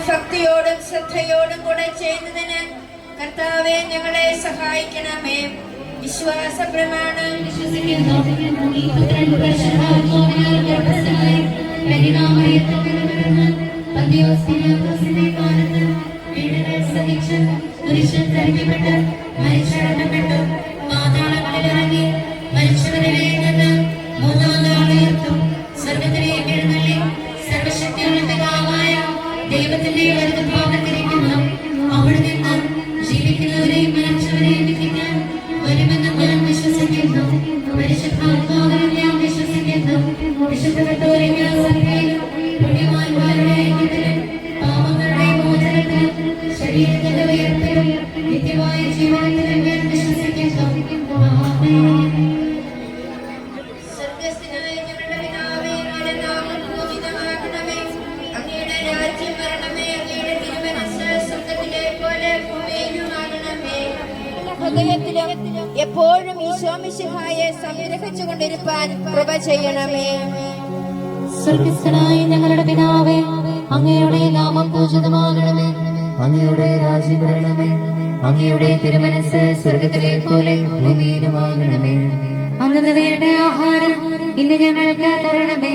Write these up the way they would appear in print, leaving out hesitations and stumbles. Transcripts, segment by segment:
ഭക്തിയോടും ശ്രദ്ധയോടും കൂടെ ചെയ്യുന്നതിന് കർത്താവേ ഞങ്ങളെ സഹായിക്കണമേ. വിശ്വാസ പ്രമാണം വിശ്വസിക്കുന്നു. പാതാളങ്ങളിലിറങ്ങി മരിച്ചവരിൽ നിന്ന് മൂന്നാം നാൾ ഉയർത്തും. സ്വർഗ്ഗത്തിലേക്ക് എഴുന്നള്ളി സർവശക്തിയുള്ള പിതാവായ ദൈവത്തിന്റെ വലതുഭാഗത്തിരിക്കുന്നു. അവിടെ നിന്ന് ജീവിക്കുന്നവരെയും മരിച്ചവരെയും വിധിക്കാൻ വരുമെന്ന് ഞാൻ വിശ്വസിക്കുന്നു. പരിശുദ്ധാത്മാവിൽ ഞാൻ വിശ്വസിക്കുന്നു. വിശുദ്ധ കത്തോലിക്ക സഭയിലും പുണ്യവാന്മാരുടെ ഐക്യത്തിലും പാപങ്ങളുടെ മോചനത്തിലും ശരീരത്തിന്റെ ഉയർപ്പിലും നിത്യമായ ജീവനത്തിലും ഞാൻ വിശ്വസിക്കുന്നു. സ്വർഗ്ഗസ്ഥനായ ഞങ്ങളുടെ പിതാവേ, അങ്ങയുടെ നാമം പൂജിതമാകണമേ. അങ്ങയുടെ രാജ്യം വരണമേ. അങ്ങയുടെ തിരുമനസ്സ് സ്വർഗ്ഗത്തിലെ പോലെ ഭൂമിയിലുമാകണമേ. ഹൃദയത്തിലും എപ്പോഴും ഈശോ മിശിഹായെ സംഗ്രഹിച്ചുകൊണ്ടിരിപ്പാൻ കൃപ ചെയ്യണമേ. സ്വർഗ്ഗസ്ഥനായ ഞങ്ങളുടെ പിതാവേ, അങ്ങയുടെ നാമം പൂജിതമാകണമേ. അങ്ങയുടെ രാജ്യം വരണമേ. അങ്ങയുടെ തിരുമനസ്സ് സ്വർഗ്ഗത്തിലെ പോലെ ഭൂമിയിലുമാകണമേ. അന്ന് വേണ്ട ആഹാരം ഇന്ന് ഞങ്ങൾക്ക് തരണമേ.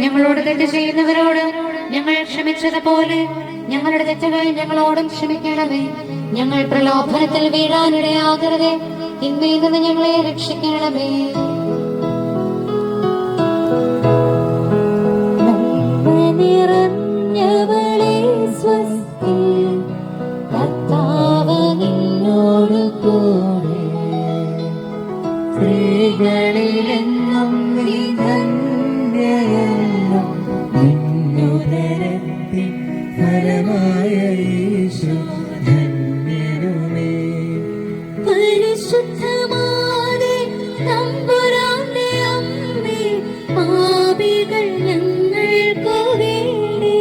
ഞങ്ങളോട് തെറ്റ് ചെയ്യുന്നവരോട് ഞങ്ങൾ ക്ഷമിച്ചതുപോലെ ഞങ്ങളുടെ തെറ്റുകൾ ഞങ്ങളോടും ക്ഷമിക്കണമേ. ഞങ്ങൾ പ്രലോഭനത്തിൽ വീഴാനിടയാകരുതേ. തിന്മയിൽ നിന്ന് ഞങ്ങളെ രക്ഷിക്കണമേ. നിറഞ്ഞവളെ സ്വസ്തി, കർത്താവ് നിന്നോട് കൂടെ. സ്ത്രീകളിലെന്നും നീ ധന്യയെന്നും നിന്നുദരത്തിൻ ഫലമായ യേശു ധന്യനുമേ. പരിശുദ്ധമാതേ തമ്പുരാന്റെ അമ്മേ, പാപികൾ ഞങ്ങൾക്ക് വേണ്ടി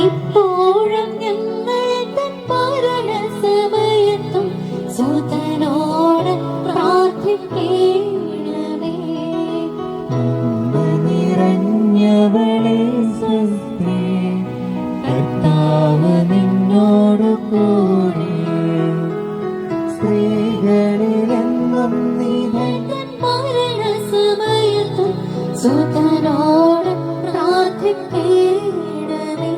ഇപ്പോഴും ഞങ്ങൾ തൻ മരണസമയത്തും സുതനോട് പ്രാർത്ഥിക്കണമേ. നിറഞ്ഞവളെ സ്വസ്തി, കർത്താവ് നിന്നോട് കൂടെ. സ്ത്രീകളിലെന്നും നീ മരണസമയത്തും സുതനോട് പ്രാർത്ഥിക്കണമേ.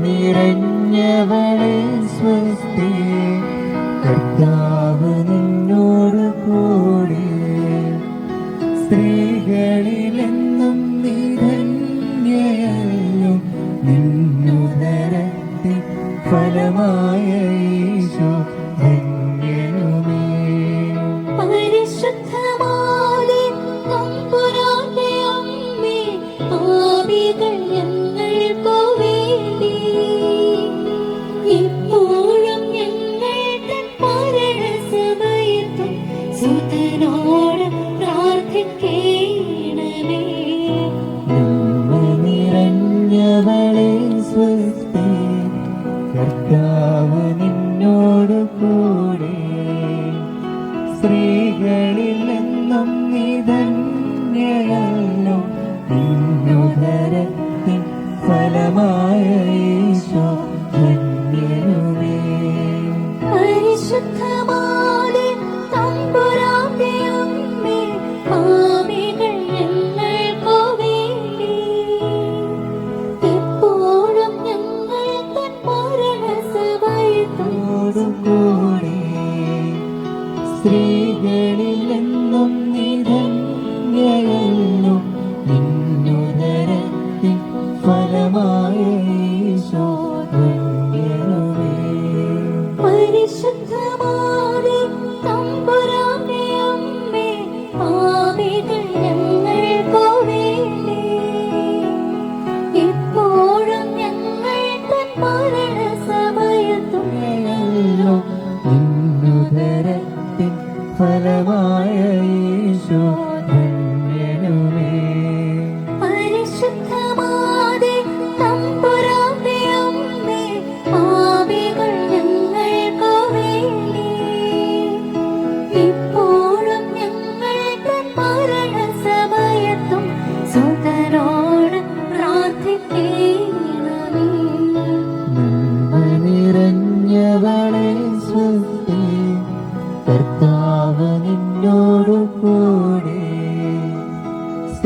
നിറഞ്ഞവളെ സ്വസ്തി, കർത്താവ് നിന്നോട് കൂടെ. സ്ത്രീകളിലെന്നും നീ ധന്യയല്ലോ, നിന്നുദരത്തിൻ ഫലമായ യേശു ധന്യനുമേ. പരിശുദ്ധമാതേ തമ്പുരാന്റെ അമ്മേ, പാപികൾ ഞങ്ങൾക്ക് വേണ്ടി ഇപ്പോഴും ഞങ്ങൾ തൻ മരണസമയത്തും സുതനോട് പ്രാർത്ഥിക്കണമേ. നിറഞ്ഞവളെ സ്വസ്തി, കർത്താവ് നിന്നോട് കൂടെ. സ്ത്രീകളിലെന്നും നീ ധന്യയല്ലോ, നിന്നുദരത്തിൻ ഫലമായ യേശു ധന്യനുമേ. പരിശുദ്ധമാതേ തമ്പുരാന്റെ അമ്മേ, പാപികൾ ഞങ്ങൾക്ക് വേണ്ടി ഇപ്പോഴും ഞങ്ങൾ തൻ മരണസമയത്തും കൂടെ. സ്ത്രീകളിലെന്നും നീ ധന്യയല്ലോ, നിന്നുദരത്തിൻ ഫലമായ യേശു ധന്യനുമേ. പരിശുദ്ധമാതേ തമ്പുരാന്റെ അമ്മേ, പാപികൾ ഞങ്ങൾക്ക് വേണ്ടി ഇപ്പോഴും ഞങ്ങൾ തൻ മരണസമയത്തും നിന്നുദരത്തിൻ ഫലമായ യേശു ധന്യനുമേ.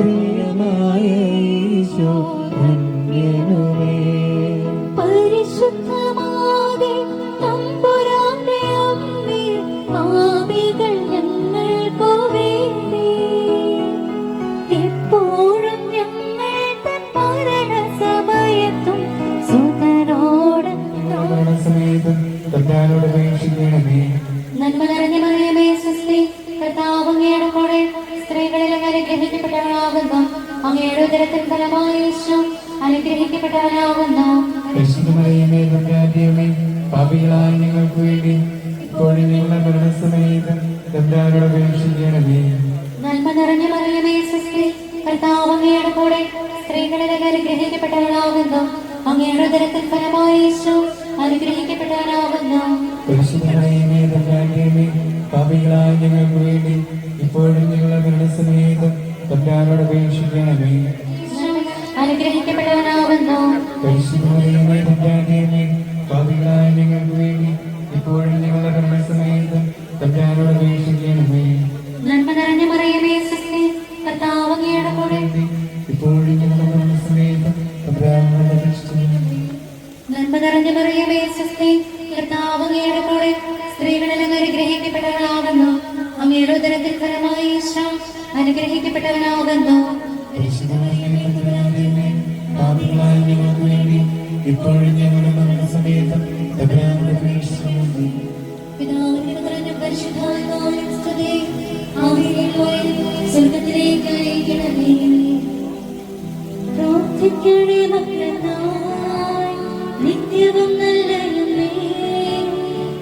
പ്രിയമായ ഈശോ ധന്യനുമേ. പരിശുദ്ധമാകെ തമ്പുരാന്റെ അമ്മേ, പാപികൾ ഞങ്ങൾക്കു വേണ്ടി എപ്പോഴും ഞങ്ങൾ തൻ മരണസമയത്തും സുതനോട് സമയത്തും തമ്പുരാനോട് അപേക്ഷിക്കണമേ. നന്മ നിറഞ്ഞ മറിയമേ സ്വസ്തി, കർത്താവ് അങ്ങയുടെ കൂടെ സ്ത്രീകളിൽ അങ്ങ് അനുഗ്രഹിക്കപ്പെട്ടവനാകുന്നു. അങ്ങയുടെ ഉദരത്തിൻ ഫലമായി യേശു അനുഗ്രഹിക്കപ്പെട്ടവനാകുന്നു. പരിശുദ്ധ മറിയമേ തമ്പുരാന്റെ അമ്മേ, പാപികളായ ഞങ്ങൾക്ക് വേണ്ടി ഇപ്പോഴും ഞങ്ങളുടെ മരണസമയത്തും തമ്പുരാനോട് അപേക്ഷിക്കണമേ. നന്മ നിറഞ്ഞ മറിയമേ സ്വസ്തി, കർത്താവ് അങ്ങയുടെ കൂടെ സ്ത്രീകളിൽ അങ്ങ് അനുഗ്രഹിക്കപ്പെട്ടവനാകുന്നു. അങ്ങയുടെ ഉദരത്തിൻ ഫലമായി യേശു അനുഗ്രഹിക്കപ്പെട്ടവനാകുന്നു. പരിശുദ്ധ മറിയമേ തമ്പുരാന്റെ അമ്മേ, പാപികളായ ഞങ്ങൾക്ക് വേണ്ടി ഇപ്പോഴും ഞങ്ങളുടെ മരണസമയത്തും തമ്പുരാനോട് അപേക്ഷിക്കണമേ. അനുഗ്രഹിക്കപ്പെട്ടവനാകുന്നു. പരിശുദ്ധ മറിയമേ തമ്പുരാന്റെ അമ്മേ, പാപികളായ ഞങ്ങൾക്ക് വേണ്ടി ഇപ്പോഴും ഞങ്ങളുടെ മരണസമയത്തും തമ്പുരാനോട് അപേക്ഷിക്കണമേ. നന്മ നിറഞ്ഞ മറിയമേ സ്വസ്തി, കർത്താവ് അങ്ങയുടെ കൂടെ ഇപ്പോഴും ഞങ്ങളുടെ മരണസമയത്തും തമ്പുരാനോട് അപേക്ഷിക്കണമേ. നന്മ നിറഞ്ഞ മറിയമേ സ്വസ്തി, കർത്താവ് അങ്ങയുടെ കൂടെ സ്ത്രീകളിൽ അങ്ങ് അനുഗ്രഹിക്കപ്പെട്ടവനാകുന്നു. അങ്ങയുടെ ഉദരത്തിൻ ഫലമായി യേശു അനുഗ്രഹിക്കപ്പെട്ടവനാകുന്നു. പരിശുദ്ധ മറിയമേ തമ്പുരാന്റെ അമ്മേ, പാപികളായ ഞങ്ങൾക്ക് വേണ്ടി ഇപ്പോഴും ഞങ്ങളുടെ മരണസമയത്തും തമ്പുരാനോട് അപേക്ഷിക്കണമേ. പിതാവിന്റെ പുത്രനും പരിശുദ്ധാത്മാവിനും സ്തുതി. ആദിയിലെപ്പോലെ സ്വർഗ്ഗത്തിലേക്ക് അയക്കണമേ. പ്രാർത്ഥിക്കണേ മക്കളായി നിത്യവും നല്ലതുമേ.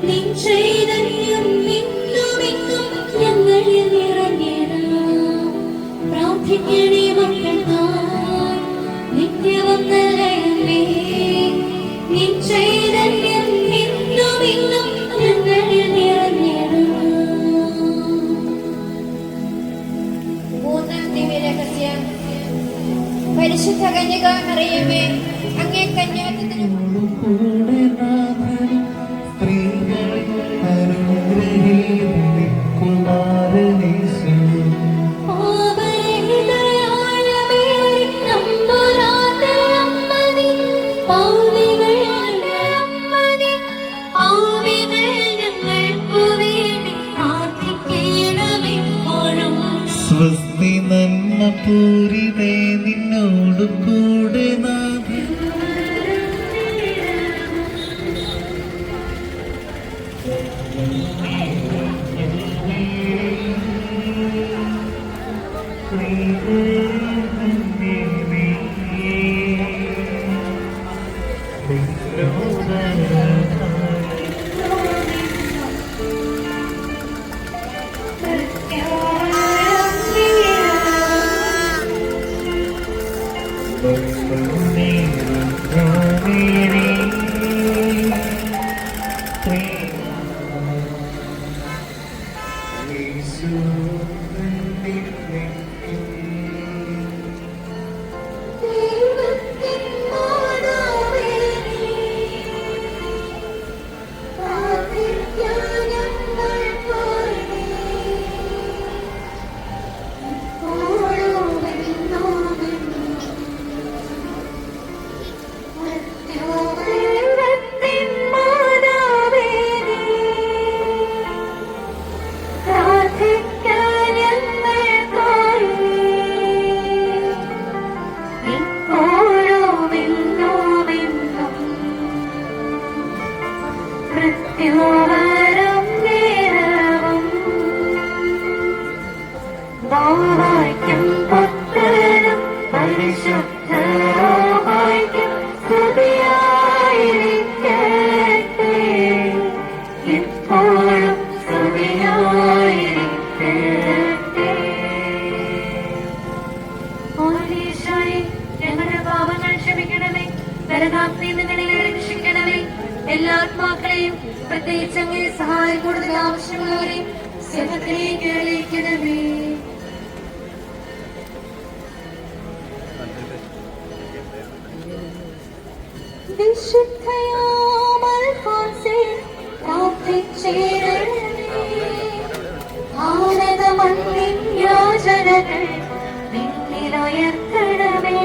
നിൻ ചൈതന്യം ഇന്നും ഇന്നും ഞങ്ങളിൽ നിറയണം. പ്രാർത്ഥിക്കണേ മക്കളായി നിത്യവും നല്ലതുമേ. നിൻ ചൈതന്യം ഇന്നും ഇന്നും ഞങ്ങളിൽ നിറയണം. മൂന്നാം ദിവ്യരഹസ്യം. പരിശുദ്ധ കന്യക മറിയമേ, അങ്ങേ കന്യാത്വത്തിന് കൂടെ നാഥനും സ്ത്രീകളിൽ അനുഗ്രഹീതൻ കുമാരനീശോ. പാപരഹിതയായ മേരി തമ്പുരാന്റെ അമ്മ നീ, പാപികളുടെ അമ്മ നീ, പാപികൾ ഞങ്ങൾക്കു വേണ്ടി പ്രാർത്ഥിക്കണമെപ്പോഴും. സ്വസ്തി നന്മ പൂരിതേ നിന്നോട് കൂടെ നാഥൻ. ദൈവത്തിൻ മാതാവേ നീ, പ്രാർത്ഥിക്കാൻ ഞങ്ങൾക്കു വേണ്ടി ഇപ്പോഴും എന്നും ദൈവത്തിൻ മാതാവേ നീ, പ്രാർത്ഥിക്കാൻ ഞങ്ങൾക്കു ഇപ്പോഴും എന്നും എന്നും മൃത്യുവരും നേരവും ദൈവത്തിൻ പുത്രനും പരിശുദ്ധരൂഹായ്ക്കും സ്തുതിയായിരിക്കട്ടെ. ഇപ്പോഴും സ്തുതിയായിരിക്കട്ടെ. ഓലീശോയെ, ഞങ്ങളുടെ പാപങ്ങൾ ക്ഷമിക്കണമേ. നരകാഗ്നിയിൽ നിന്ന് ഞങ്ങളെ രക്ഷിക്കണമേ. എല്ലാ ആത്മാക്കളെയും, പ്രത്യേകിച്ച് അങ്ങേ സഹായം കൂടുതൽ ആവശ്യമുള്ളവരെയും സ്വർഗ്ഗത്തിലേക്ക് അയക്കണമേ. വിശുദ്ധയാം അൽഫോൻസേ, പ്രാർത്ഥിച്ചിടണമേ. ഭാരതമണ്ണിൻ യാചനകൾ നിന്നിൽ ഉയർത്തണമേ.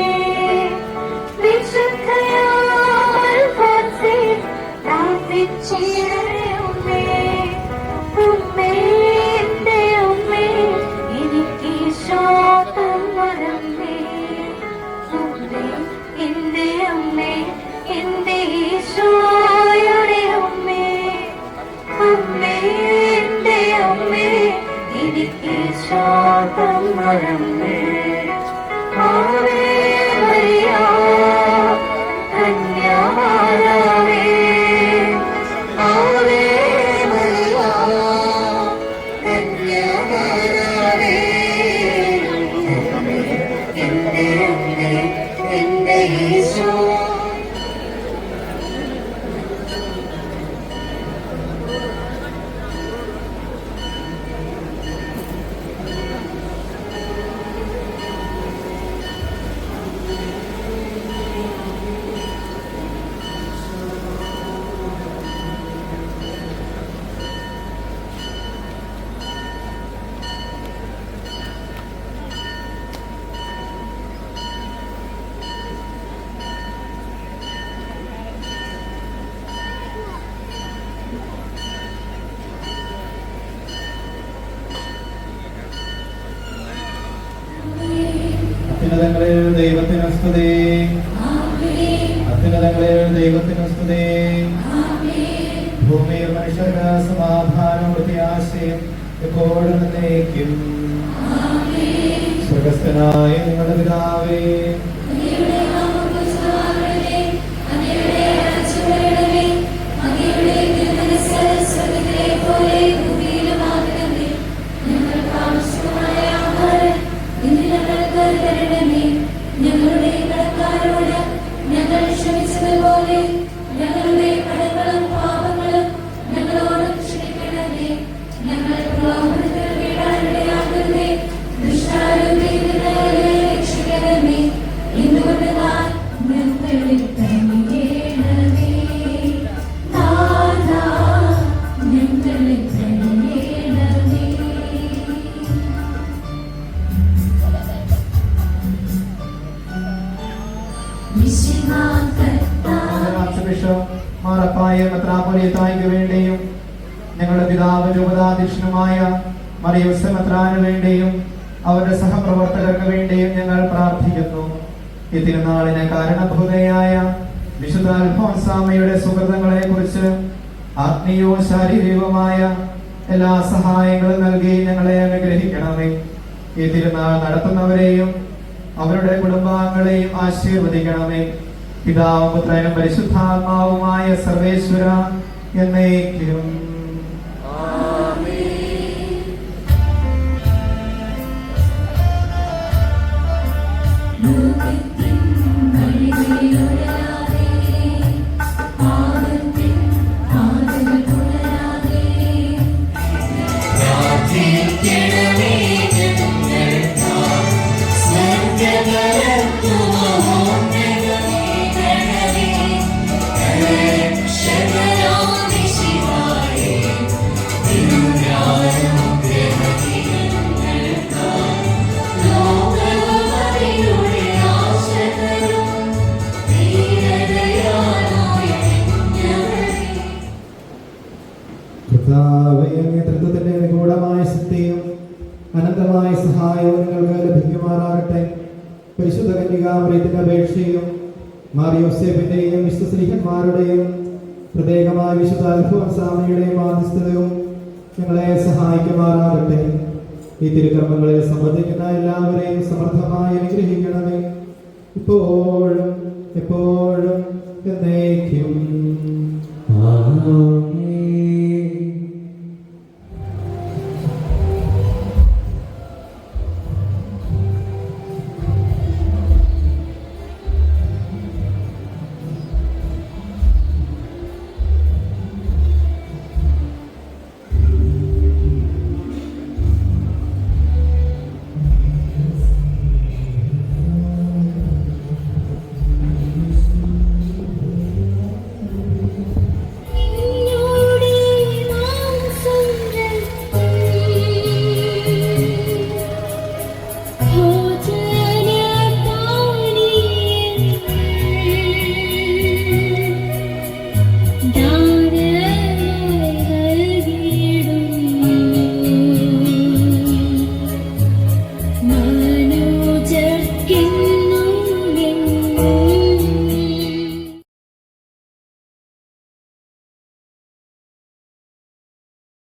വിശുദ്ധയാൽ ഫാത്തി പ്രാർത്ഥിച്ചിടണമേ. ഉമ്മേ, എന്റെ ഉമ്മേ, എനിക്ക് ശോകം വരണ്ടേ. ഉമ്മേ, എന്റെ ഉമ്മേ, എന്റെ ഈശോയുടെ ഉമ്മേ. ഉമ്മേ, എന്റെ ഉമ്മേ, എനിക്ക് ശോകം വരണ്ടേ. Ave Maria, ധന്യമാതാവേ. Ave Maria, ധന്യമാതാവേ. എന്റെ ഉമ്മേ, എന്റെ ഈശോ. അത്യുന്നതങ്ങളിൽ ദൈവത്തിന് സ്തുതി. അത്യുന്നതങ്ങളിൽ ദൈവത്തിന് സ്തുതി. ഭൂമിയിൽ മനുഷ്യർക്ക് സമാധാനം പ്രത്യാശയും എപ്പോഴും എന്നേക്കും. സ്വർഗസ്ഥനായ നിങ്ങളുടെ പിതാവേ, ഞങ്ങളുടെ കടക്കാരോട് ഞങ്ങൾ ക്ഷമിച്ചതുപോലെ ഞങ്ങളുടെ കടങ്ങളും പാപങ്ങളും ഞങ്ങളോട് ക്ഷമിക്കണമേ. ഞങ്ങൾ പ്രലോഭനത്തിൽ വീഴാനിടയാക്കരുതേ. ദുഷ്ടാരൂപിയിൽ നിന്ന് രക്ഷിക്കണമേ. എന്തുകൊണ്ടെന്നാൽ ഞങ്ങളിൽ കനിയണമേ. നാഥാ, ഞങ്ങളിൽ കനിയണമേ. മാറപ്പായ മെത്രാപ്പൊലീത്തായ്ക്ക് വേണ്ടിയും ഞങ്ങളുടെ പിതാവ് രൂപതാധ്യക്ഷനുമായ മറിയൂസ് മെത്രാന് വേണ്ടിയും അവരുടെ സഹപ്രവർത്തകർക്ക് വേണ്ടിയും ഞങ്ങൾ പ്രാർത്ഥിക്കുന്നു. ഈ തിരുനാളിന് കാരണഭൂതയായ വിശുദ്ധ അൽഫോൻസാമയുടെ സുഹൃതങ്ങളെ കുറിച്ച് ആത്മീയവും ശാരീരികവുമായ എല്ലാ സഹായങ്ങളും നൽകി ഞങ്ങളെ അനുഗ്രഹിക്കണമേ. ഈ തിരുനാൾ നടത്തുന്നവരെയും അവരുടെ കുടുംബാംഗങ്ങളെയും ആശീർവദിക്കണമേ. പിതാവും പുത്രനും പരിശുദ്ധാത്മാവുമായ സർവേശ്വര എന്നേക്കും. നേതൃത്വത്തിന്റെ നിഗൂഢമായ ശക്തിയും അനന്തമായ സഹായവും നിങ്ങൾക്ക് ലഭിക്കുമാറാകട്ടെ. പരിശുദ്ധ കന്യകാമറിയത്തിന്റെ അപേക്ഷയും മാറിയോസേഫിന്റെയും വിശ്വസ്തന്മാരുടെയും പ്രത്യേകമായ വിശുദ്ധ അൽഫോൻസാമയുടെയും മാധ്യസ്ഥതയും ഞങ്ങളെ സഹായിക്കുമാറാകട്ടെ. ഈ തിരുക്കർമ്മങ്ങളിൽ സംബന്ധിക്കുന്ന എല്ലാവരെയും സമർത്ഥമായി അനുഗ്രഹിക്കണമേ. ഇപ്പോഴും എപ്പോഴും എന്നേക്കും.